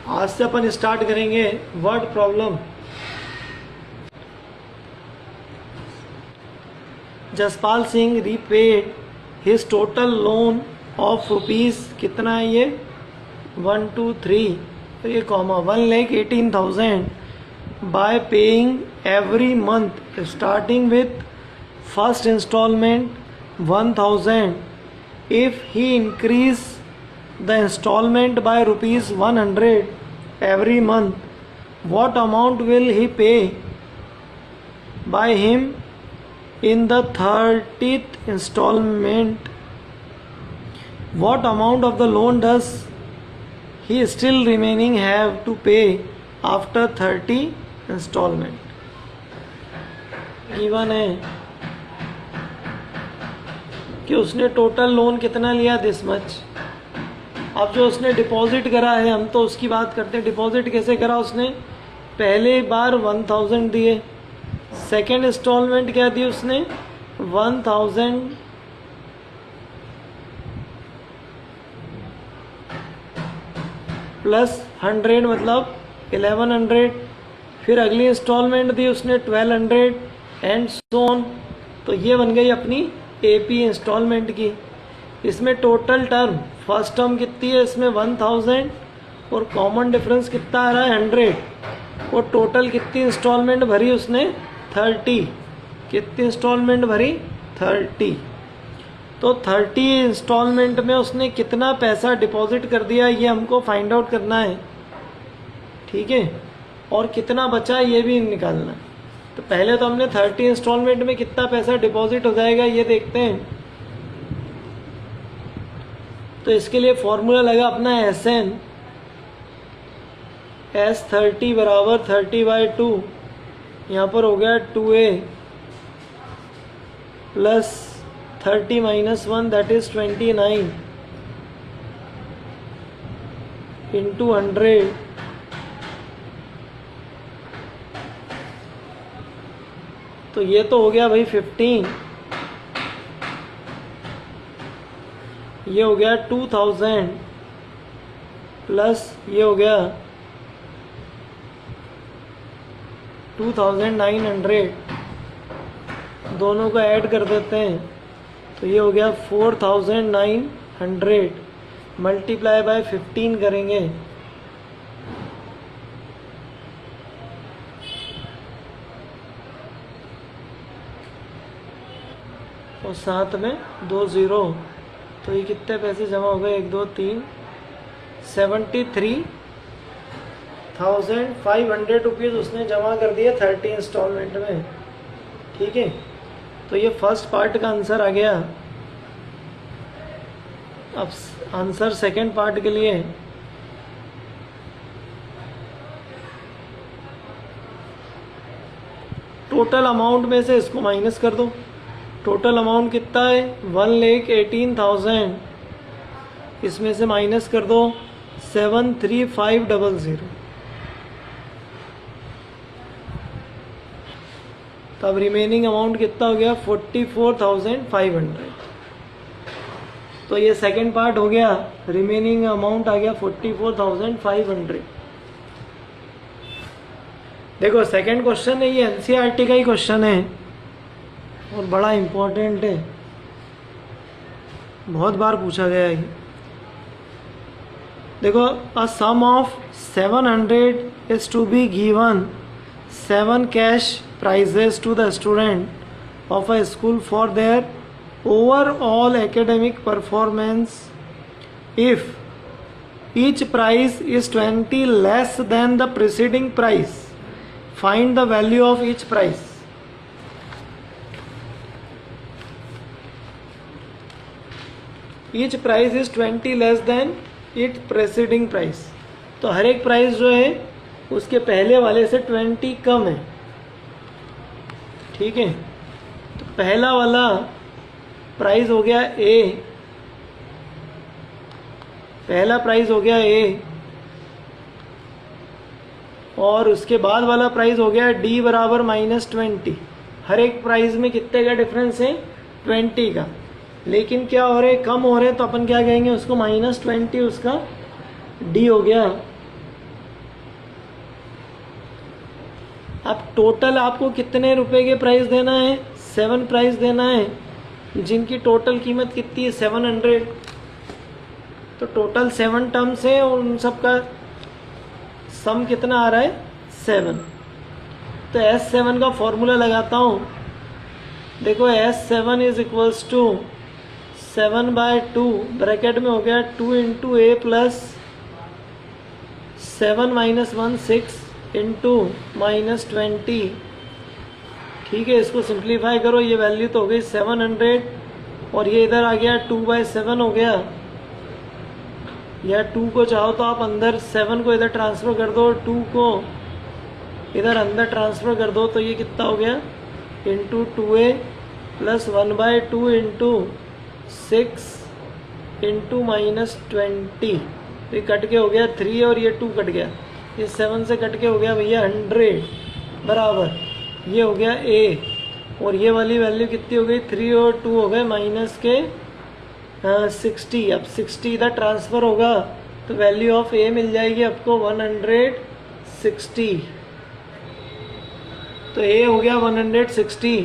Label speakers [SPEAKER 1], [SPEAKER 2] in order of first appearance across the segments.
[SPEAKER 1] आज से अपन स्टार्ट करेंगे word problem. Jaspal Singh repaid his total loan of rupees कितना है ये 1 2 3 तो ये comma 1,18,000 by paying every month starting with first instalment 1,000 if he increase the installment by rupees 100 every month what amount will he pay by him in the 30th installment what amount of the loan does he still remaining have to pay after 30 installment given है कि उसने total loan कितना लिया this much. अब जो उसने deposit करा है हम तो उसकी बात करते हैं। डिपॉजिट कैसे करा उसने, पहले बार 1,000 दिए, सेकेंड इंस्टॉलमेंट क्या दी उसने 1,000 प्लस 100 मतलब 1,100, फिर अगली इंस्टॉलमेंट दी उसने 1,200 एंड सो ऑन। तो ये बन गई अपनी एपी इंस्टॉलमेंट की। इसमें टोटल टर्म फर्स्ट टर्म कितनी है इसमें 1,000 और कॉमन डिफरेंस कितना आ रहा है 100 और टोटल कितनी इंस्टॉलमेंट भरी उसने 30। कितनी इंस्टॉलमेंट भरी 30। तो 30 इंस्टॉलमेंट में उसने कितना पैसा डिपॉजिट कर दिया ये हमको फाइंड आउट करना है, ठीक है, और कितना बचा ये भी निकालना है। तो पहले तो हमने 30 इंस्टॉलमेंट में कितना पैसा डिपॉजिट हो जाएगा ये देखते हैं। तो इसके लिए फॉर्मूला लगा अपना SN S30 बराबर 30/2, यहाँ पर हो गया 2A plus 30 - 1 that is 29 into 100 तो ये तो हो गया भाई 15, ये हो गया 2,000 प्लस ये हो गया 2,900, दोनों को ऐड कर देते हैं तो ये हो गया 4,900 मल्टीप्लाई बाय 15 करेंगे और साथ में 2 0 तो ये कितने पैसे जमा हो गए 1 2 3 73,500 रुपीज़ उसने जमा कर दिए 30 इंस्टॉलमेंट में, ठीक है। तो ये फर्स्ट पार्ट का आंसर आ गया। अब आंसर सेकंड पार्ट के लिए टोटल अमाउंट में से इसको माइनस कर दो। टोटल अमाउंट कितना है 1,18,000, इसमें से माइनस कर दो 73500। तब रिमेनिंग अमाउंट कितना हो गया 44,500। तो ये सेकंड पार्ट हो गया, रिमेनिंग अमाउंट आ गया 44,500। देखो सेकंड क्वेश्चन है ये NCERT का ही क्वेश्चन है और बड़ा इम्पोर्टेंट है, बहुत बार पूछा गया है। देखो a sum of 700 is to be given 7 cash prizes to the student of a school for their overall academic performance if each prize is 20 less than the preceding prize. Find the value of each prize. Each prize is 20 less than its preceding price. तो हर एक price जो है उसके पहले वाले से 20 कम है, ठीक है। तो पहला वाला प्राइस हो गया A, पहला प्राइस हो गया A और उसके बाद वाला प्राइस हो गया D बराबर -20। हर एक प्राइस में कितने का डिफरेंस है 20 का, लेकिन क्या हो रहे कम हो रहे तो अपन क्या कहेंगे उसको -20 उसका D हो गया टोटल आपको कितने रुपए के प्राइस देना है, 7 प्राइस देना है, जिनकी टोटल कीमत कितनी है 700। तो टोटल 7 टर्म्स है और उन सब का सम कितना आ रहा है 7। तो S7 का फॉर्मूला लगाता हूँ। देखो S7 is equals to 7/2 bracket में हो गया 2 इंटू ए प्लस 7 - 1 6 इंटू -20। ठीक है, इसको सिंप्लीफाई करो, ये वैल्यू तो हो गई 700 और ये इधर आ गया 2/7 हो गया। या 2 को चाहो तो आप अंदर 7 को इधर ट्रांसफ़र कर दो और 2 को इधर अंदर ट्रांसफ़र कर दो, तो ये कितना हो गया into 2a plus 1/2 into 6 into -20। तो ये कट के हो गया 3 और ये 2 कट गया, ये 7 से कट के हो गया भैया 100 बराबर ये हो गया a। और ये वाली वैल्यू कितनी हो गई 3 और 2 हो गए माइनस के 60। अब 60 इधर ट्रांसफ़र होगा तो वैल्यू ऑफ a मिल जाएगी आपको 160। तो a हो गया 160।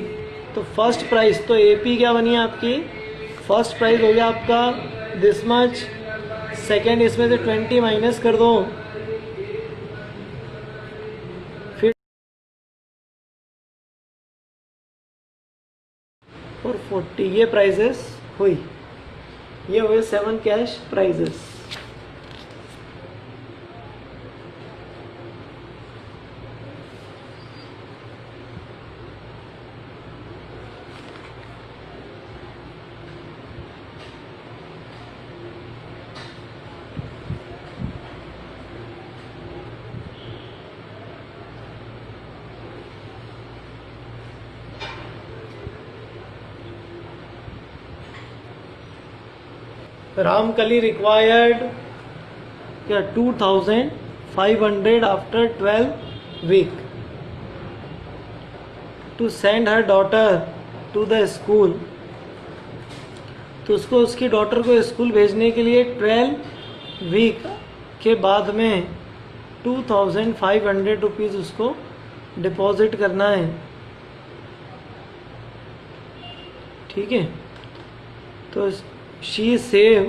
[SPEAKER 1] तो फर्स्ट प्राइस तो AP क्या बनी है आपकी, फर्स्ट प्राइस हो गया आपका दिस मच। सेकेंड इसमें से 20 माइनस कर दो, फिर और 40 ये प्राइजेस हुई। ये हुए 7 cash prices. Ramkali required 2500 after 12 week to send her daughter to the school। तो उसको उसकी डॉटर को स्कूल भेजने के लिए 12 वीक के बाद में 2500 रुपीज़ उसको डिपॉजिट करना है। ठीक है, तो she save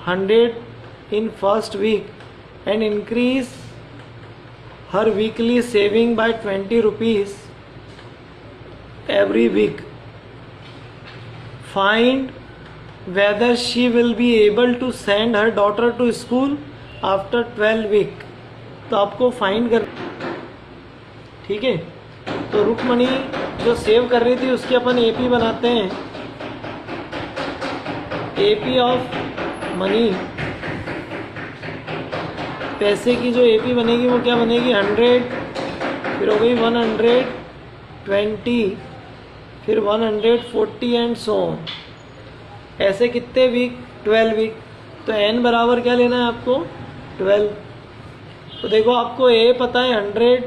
[SPEAKER 1] 100 in first week and increase her weekly saving by 20 rupees every week। Find whether she will be able to send her daughter to school after 12 week। तो आपको फाइंड कर, ठीक है। तो रुकमणी जो सेव कर रही थी उसकी अपन AP बनाते हैं। AP ऑफ मनी, पैसे की जो AP बनेगी वो क्या बनेगी 100, फिर हो गई 120, फिर 140 एंड सो ऑन। ऐसे कितने वीक 12 वीक। तो n बराबर क्या लेना है आपको 12। तो देखो आपको A पता है 100,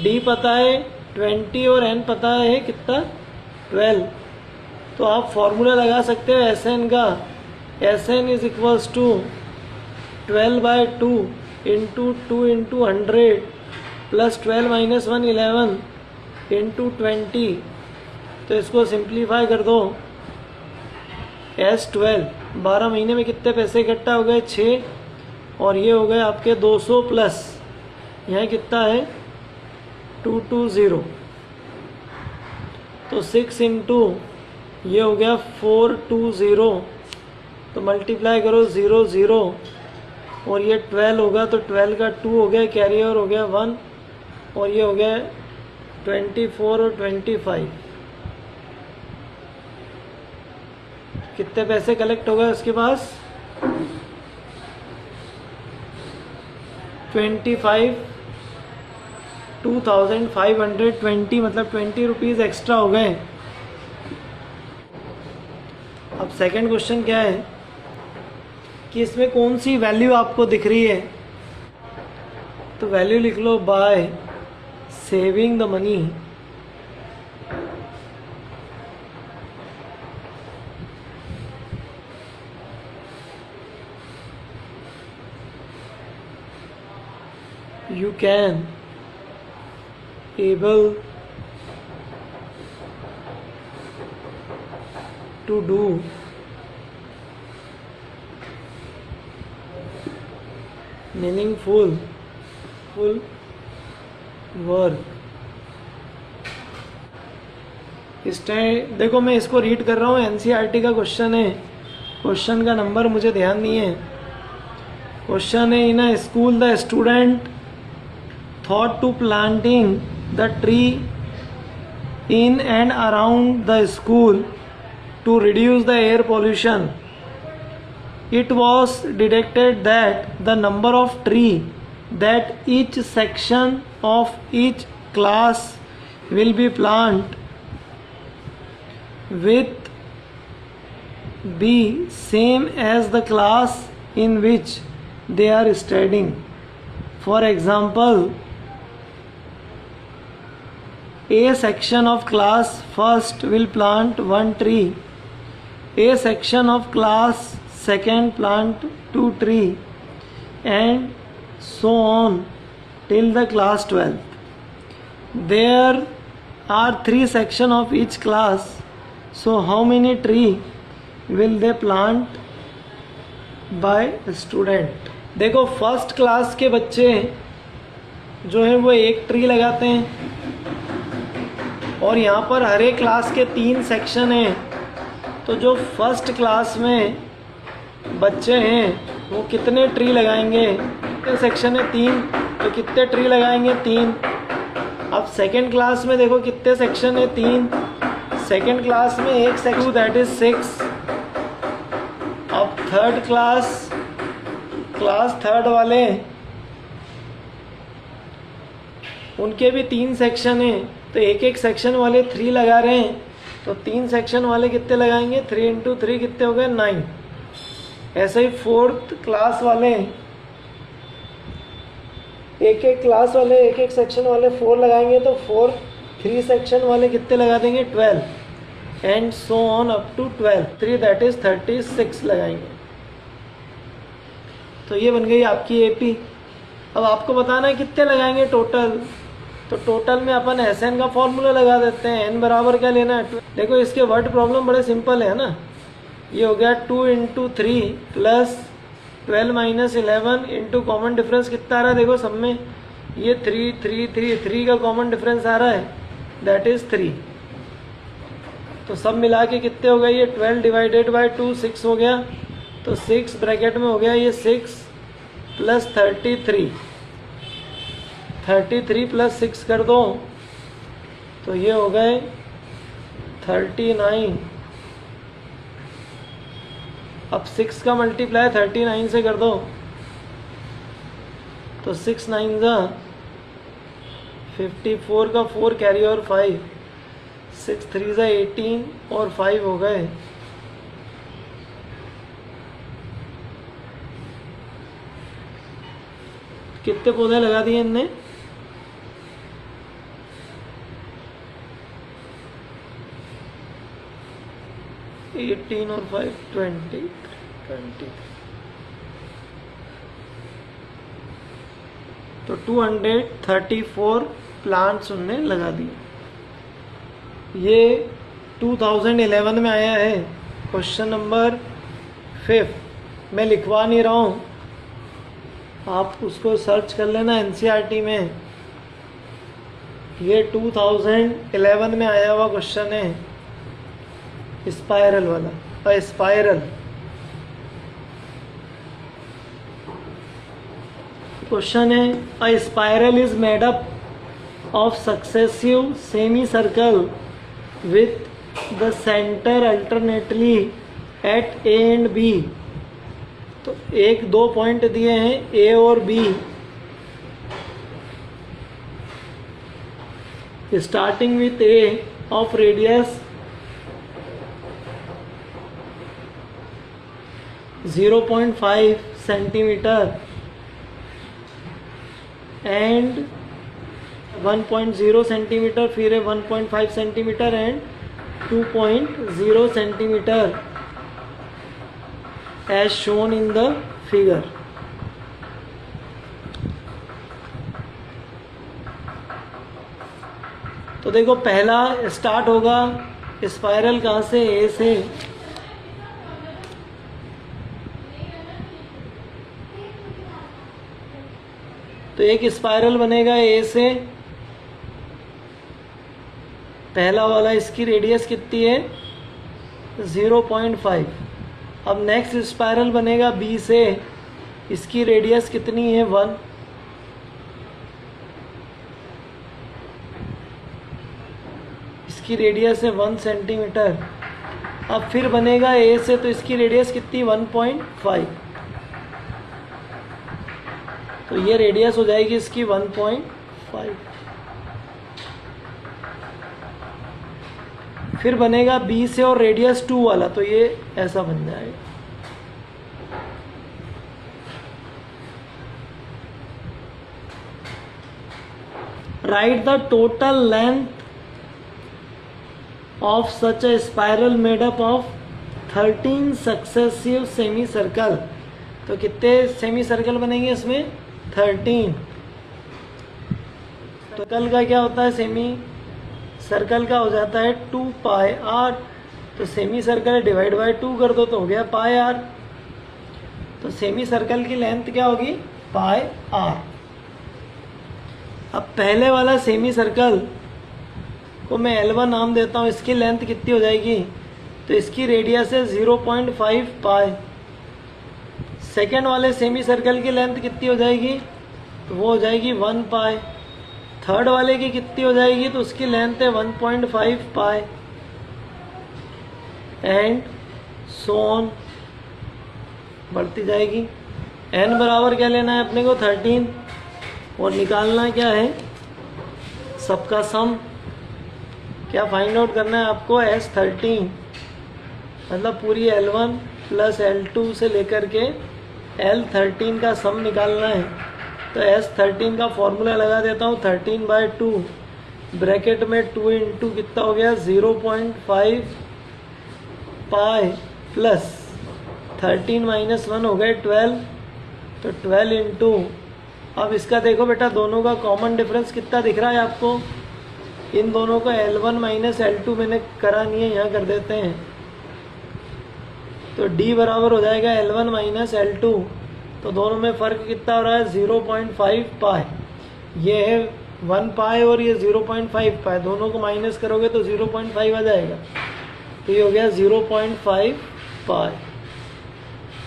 [SPEAKER 1] D पता है 20 और n पता है कितना 12। तो आप फॉर्मूला लगा सकते हो SN का। SN is equals to 12/2 into 2 into 100 plus 12 - 1 11 into 20। तो इसको सिंप्लीफाई कर दो। S12 12 महीने में कितने पैसे इकट्ठा हो गए 6, और ये हो गए आपके 200 प्लस यहाँ कितना है 220। तो 6 इंटू ये हो गया 420। तो मल्टीप्लाई करो 0 0 और ये 12 होगा तो 12 का 2 हो गया, कैरी ओवर हो गया 1 और ये हो गया 24 और 25। कितने पैसे कलेक्ट हो गए उसके पास 2520 मतलब 20 रुपीज़ एक्स्ट्रा हो गए। अब सेकंड क्वेश्चन क्या है कि इसमें कौन सी वैल्यू आपको दिख रही है। तो वैल्यू लिख लो by saving the money. you can able to do meaningful work. इस टाइम देखो मैं इसको रीड कर रहा हूँ, एनसीईआरटी का क्वेश्चन है, क्वेश्चन का नंबर मुझे ध्यान नहीं है। क्वेश्चन है, in a school the student thought to planting the tree in and around the school to reduce the air pollution. It was detected that the number of tree that each section of each class will be planted with be same as the class in which they are studying. For example, a section of class first will plant one tree, a section of class second plant 2 tree, and so on till the class 12th. There are 3 sections of each class, so how many tree will they plant by student? देखो first class के बच्चे जो हैं वो 1 tree लगाते हैं, और यहाँ पर हर एक क्लास के 3 सेक्शन हैं, तो जो फर्स्ट क्लास में बच्चे हैं वो कितने ट्री लगाएंगे? कितने सेक्शन है? 3, तो कितने ट्री लगाएंगे? 3। अब सेकंड क्लास में देखो कितने सेक्शन है? 3। सेकंड क्लास में एक सेक्शन, दैट इज 6। अब थर्ड क्लास थर्ड वाले उनके भी 3 सेक्शन है, तो एक सेक्शन वाले 3 लगा रहे हैं, तो 3 सेक्शन वाले कितने लगाएंगे? 3 इंटू 3 कितने हो गए? 9। ऐसे ही फोर्थ क्लास वाले एक क्लास वाले एक सेक्शन वाले 4 लगाएंगे, तो 3 सेक्शन वाले कितने लगा देंगे? 12, and so on up to 12, 3 that is 36 लगाएंगे। तो ये बन गई आपकी एपी। अब आपको बताना है कितने लगाएंगे टोटल, तो टोटल में अपन एसएन का फॉर्मूला लगा देते हैं। एन बराबर क्या लेना है? देखो इसके वर्ड प्रॉब्लम बड़े सिंपल है ना, ये हो गया 2 into 3 plus 12 minus 11 into common difference कितना आ रहा है? देखो सब में ये 3 का कॉमन डिफरेंस आ रहा है, दैट इज 3। तो सब मिला के कितने हो गए? ये 12 डिवाइडेड बाई 2 6 हो गया, तो 6 ब्रैकेट में हो गया ये 6 प्लस 33 प्लस 6 कर दो, तो ये हो गए 39। अब 6 का मल्टीप्लाई 39 से कर दो, तो 6 9 जा 54 का 4 कैरी और 5, 6 3 जा 18 और 5 हो गए। कितने पौधे लगा दिए इनने? 18 और 5 20। तो 234 प्लांट्स उनने लगा दिए। ये 2011 में आया है, क्वेश्चन नंबर 5। मैं लिखवा नहीं रहा हूँ, आप उसको सर्च कर लेना एनसीईआरटी में। ये 2011 में आया हुआ क्वेश्चन है, स्पाइरल वाला। स्पाइरल क्वेश्चन है, a spiral is made up of successive semi circle with the centre alternately at A and B. तो 1-2 पॉइंट दिए हैं ए और B, starting with A of radius 0.5 centimetre and 1.0 centimetre, फिर है 1.5 centimetre and 2.0 centimetre as shown in the figure. तो देखो पहला start होगा स्पाइरल कहाँ से, ए से, तो एक स्पाइरल बनेगा ए से, पहला वाला, इसकी रेडियस कितनी है 0.5। अब नेक्स्ट स्पाइरल बनेगा बी से, इसकी रेडियस कितनी है 1, इसकी रेडियस है 1 सेंटीमीटर। अब फिर बनेगा ए से, तो इसकी रेडियस कितनी 1.5, तो ये रेडियस हो जाएगी इसकी 1.5। फिर बनेगा बी से और रेडियस 2 वाला, तो ये ऐसा बन जाएगा। Right the total length of such a spiral made up of 13 successive semi circle. तो कितने सेमी सर्कल बनेंगे इसमें 13। तो सर्कल का क्या होता है, सेमी सर्कल का हो जाता है 2 पाई आर। तो सेमी सर्कल डिवाइड बाय 2 कर दो तो हो गया पाई आर। तो सेमी सर्कल की लेंथ क्या होगी पाई आर। अब पहले वाला सेमी सर्कल को मैं L1 नाम देता हूँ, इसकी लेंथ कितनी हो जाएगी, तो इसकी रेडियस है 0.5 पाई। सेकेंड वाले सेमी सर्कल की लेंथ कितनी हो जाएगी, तो वो हो जाएगी 1 पाई। थर्ड वाले की कितनी हो जाएगी, तो उसकी लेंथ है 1.5 पाई, एंड सो ऑन बढ़ती जाएगी। n बराबर क्या लेना है अपने को 13, और निकालना क्या है सबका सम। क्या फाइंड आउट करना है आपको, S13 मतलब पूरी L1 प्लस L2 से लेकर के L13 का सम निकालना है। तो S13 का फॉर्मूला लगा देता हूँ, 13/2 ब्रैकेट में 2 इंटू कितना हो गया 0.5 पाई प्लस 13 माइनस 1 हो गए 12। तो 12 इंटू, अब इसका देखो बेटा दोनों का कॉमन डिफरेंस कितना दिख रहा है आपको, इन दोनों का L1 माइनस L2 मैंने करा नहीं है, यहाँ कर देते हैं। तो D बराबर हो जाएगा L1 माइनस L2। तो दोनों में फ़र्क कितना हो रहा है 0.5 पाई। ये है 1 पाई और ये 0.5 पाई, दोनों को माइनस करोगे तो 0.5 आ जाएगा। तो ये हो गया 0.5 पाई।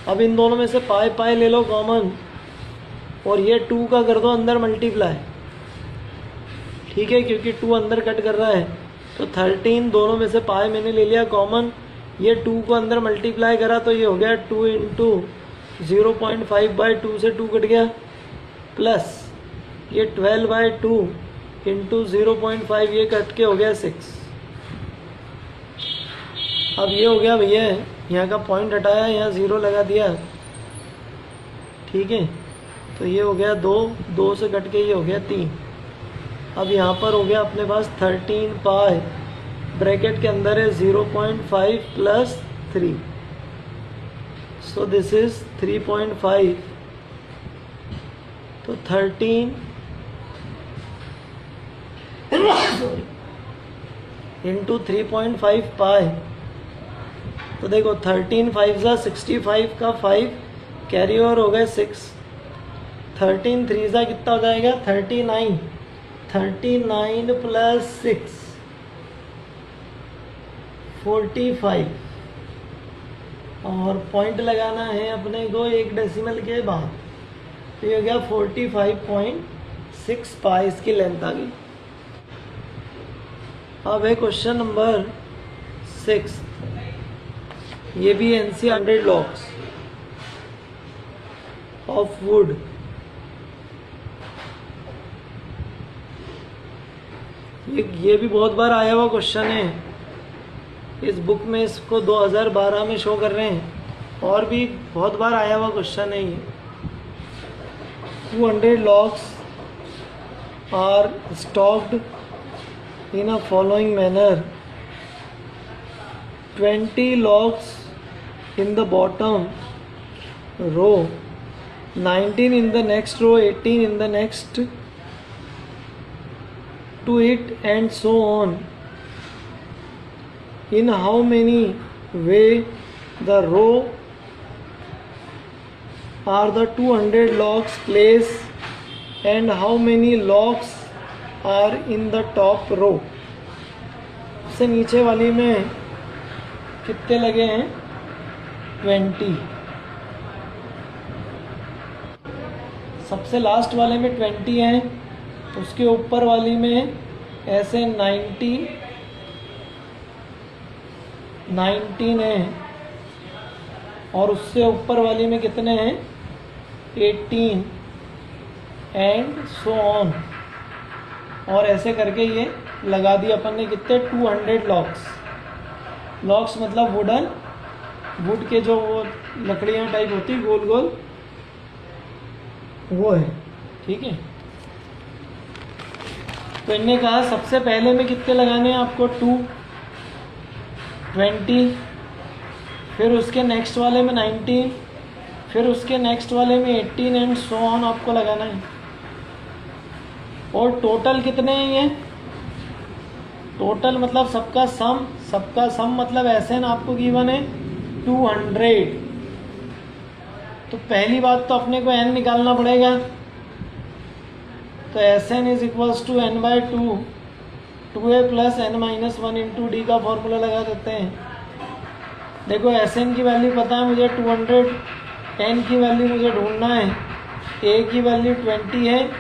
[SPEAKER 1] अब इन दोनों में से पाई पाई ले लो कॉमन, और ये 2 का कर दो अंदर मल्टीप्लाई, ठीक है, क्योंकि 2 अंदर कट कर रहा है। तो 13 दोनों में से पाई मैंने ले लिया कॉमन, ये 2 को अंदर मल्टीप्लाई करा तो ये हो गया 2 इंटू 0.5/2 से 2 कट गया, प्लस ये 12/2 इंटू 0.5 ये कट के हो गया 6। अब ये हो गया भैया, यहाँ का पॉइंट हटाया, यहाँ 0 लगा दिया, ठीक है। तो ये हो गया 2, 2 से कट के ये हो गया 3। अब यहाँ पर हो गया अपने पास 13 पाई, ब्रैकेट के अंदर है 0.5 प्लस 3, सो दिस इज 3.5। तो 13 इंटू 3.5 पाई। तो देखो 13 5 ज़ा 65 का 5 कैरी ओवर हो गए 6, 13 3 ज़ा कितना हो जाएगा 39, 39 प्लस 6 45, और पॉइंट लगाना है अपने को 1 डेसिमल के बाद। तो ये हो गया 45.6 पाई, इसकी लेंथ आ गई। अब है क्वेश्चन नंबर 6, ये भी NC 100 लॉक्स ऑफ वुड। ये भी बहुत बार आया हुआ क्वेश्चन है इस बुक में, इसको 2012 में शो कर रहे हैं, और भी बहुत बार आया हुआ क्वेश्चन है ये। 200 logs are stocked in a following manner: 20 logs in the bottom row, 19 in the next row, 18 in the next, to it and so on. In how many way the row are the 200 logs placed and how many logs are in the top row. से नीचे वाली में कितने लगे हैं 20, सबसे last वाले में 20 हैं, उसके ऊपर वाली में ऐसे 19 है और उससे ऊपर वाली में कितने हैं 18 एंड सो ऑन। और ऐसे करके ये लगा दिया अपन ने कितने 200 लॉक्स मतलब वुड के जो वो लकड़ियाँ टाइप होती गोल गोल वो है, ठीक है। तो इनने कहा सबसे पहले में कितने लगाने हैं आपको 20, फिर उसके नेक्स्ट वाले में 19, फिर उसके नेक्स्ट वाले में 18 एंड सो ऑन आपको लगाना है। और टोटल कितने हैं ये, टोटल मतलब सबका सम मतलब ऐसे ना आपको गिवन है 200। तो पहली बात तो अपने को n निकालना पड़ेगा, तो Sn is equals to n/2 2a plus n-1 into D का फॉर्मूला लगा देते हैं। देखो Sn की वैल्यू पता है मुझे 200, n की वैल्यू मुझे ढूंढना है, a की वैल्यू 20 है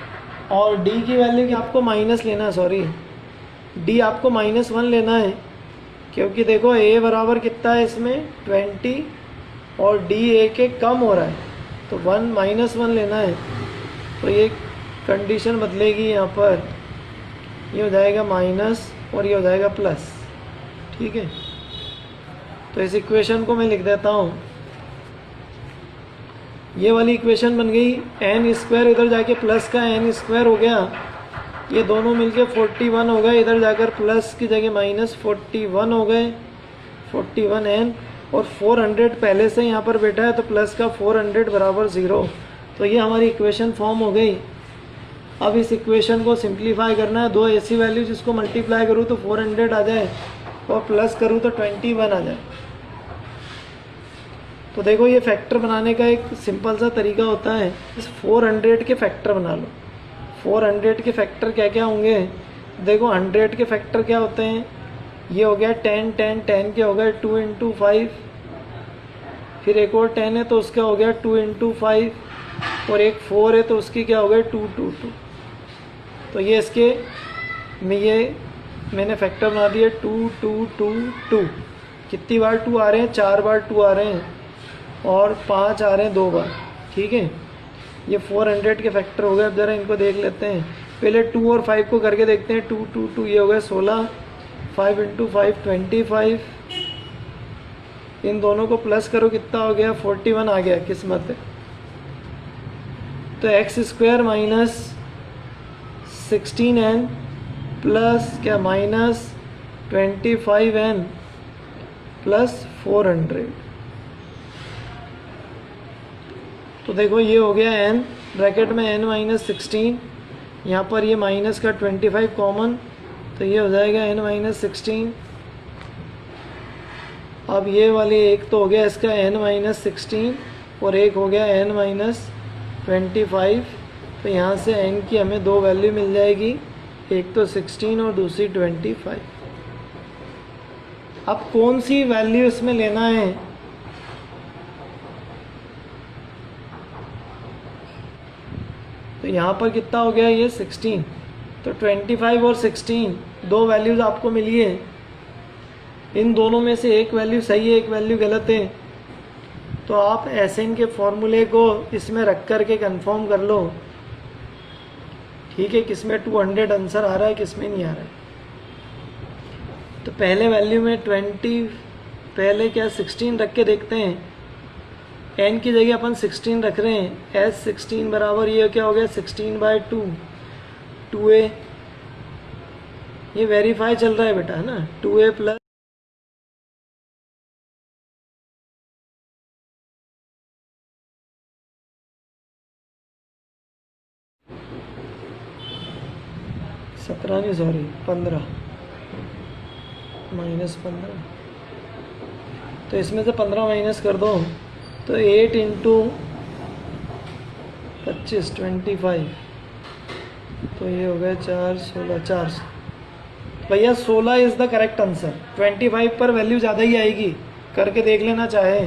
[SPEAKER 1] और d की वैल्यू आपको माइनस लेना है, सॉरी d आपको -1 लेना है, क्योंकि देखो a बराबर कितना है इसमें 20 और d a के कम हो रहा है, तो 1 लेना है। तो ये कंडीशन बदलेगी, यहाँ पर ये हो जाएगा माइनस और ये हो जाएगा प्लस, ठीक है। तो इस इक्वेशन को मैं लिख देता हूँ, ये वाली इक्वेशन बन गई n², इधर जाके प्लस का n² हो गया, ये दोनों मिलके 41 हो गए, इधर जाकर प्लस की जगह -41 हो गए 41n, और 400 पहले से यहाँ पर बैठा है तो प्लस का 400 बराबर 0। तो ये हमारी इक्वेशन फॉर्म हो गई। अब इस इक्वेशन को सिंप्लीफाई करना है, दो ऐसी वैल्यू जिसको मल्टीप्लाई करूँ तो 400 आ जाए और प्लस करूँ तो 21 आ जाए। तो देखो ये फैक्टर बनाने का एक सिंपल सा तरीका होता है, इस 400 के फैक्टर बना लो। 400 के फैक्टर क्या क्या होंगे, देखो 100 के फैक्टर क्या होते हैं, ये हो गया 10 10 10 के हो गए 2 × 5, फिर एक और 10 है तो उसका हो गया 2 × 5, और एक 4 है तो उसकी क्या हो गया 2 2 2। तो ये इसके मैंने फैक्टर बना दिए 2 2 2 2। कितनी बार 2 आ रहे हैं, 4 बार 2 आ रहे हैं और 5 आ रहे हैं 2 बार, ठीक है। ये 400 के फैक्टर हो गए। अब ज़रा इनको देख लेते हैं, पहले 2 और 5 को करके देखते हैं। 2 2 2 ये हो गया 16, 5 × 5 25, इन दोनों को प्लस करो कितना हो गया 41 आ गया, किस्मत है। तो x² माइनस 16n प्लस क्या -25n प्लस 400। तो देखो ये हो गया n ब्रैकेट में n-16, यहाँ पर ये माइनस का 25 कॉमन, तो ये हो जाएगा n-16। अब ये वाली एक तो हो गया इसका n-16 और एक हो गया n-25। तो यहाँ से n की हमें दो वैल्यू मिल जाएगी, एक तो 16 और दूसरी 25। अब कौन सी वैल्यू इसमें लेना है, तो यहाँ पर कितना हो गया ये 16, तो 25 और 16 दो वैल्यूज़ आपको मिली है। इन दोनों में से एक वैल्यू सही है, एक वैल्यू गलत है, तो आप Sn के फॉर्मूले को इसमें रख कर के कंफर्म कर लो, ठीक है, किसमें 200 आंसर आ रहा है किसमें नहीं आ रहा है। तो पहले वैल्यू में 20, पहले क्या 16 रख के देखते हैं, n की जगह अपन 16 रख रहे हैं, S16 बराबर ये क्या हो गया 16/2 2a, ये वेरीफाई चल रहा है बेटा, है ना, 2a प्लस 17 नहीं, सॉरी 15 -15, तो इसमें से 15 माइनस कर दो तो 8 इंटू 25 25, तो ये हो गया 4 16 400। भैया 16 इज़ द करेक्ट आंसर। 25 पर वैल्यू ज़्यादा ही आएगी, करके देख लेना चाहे।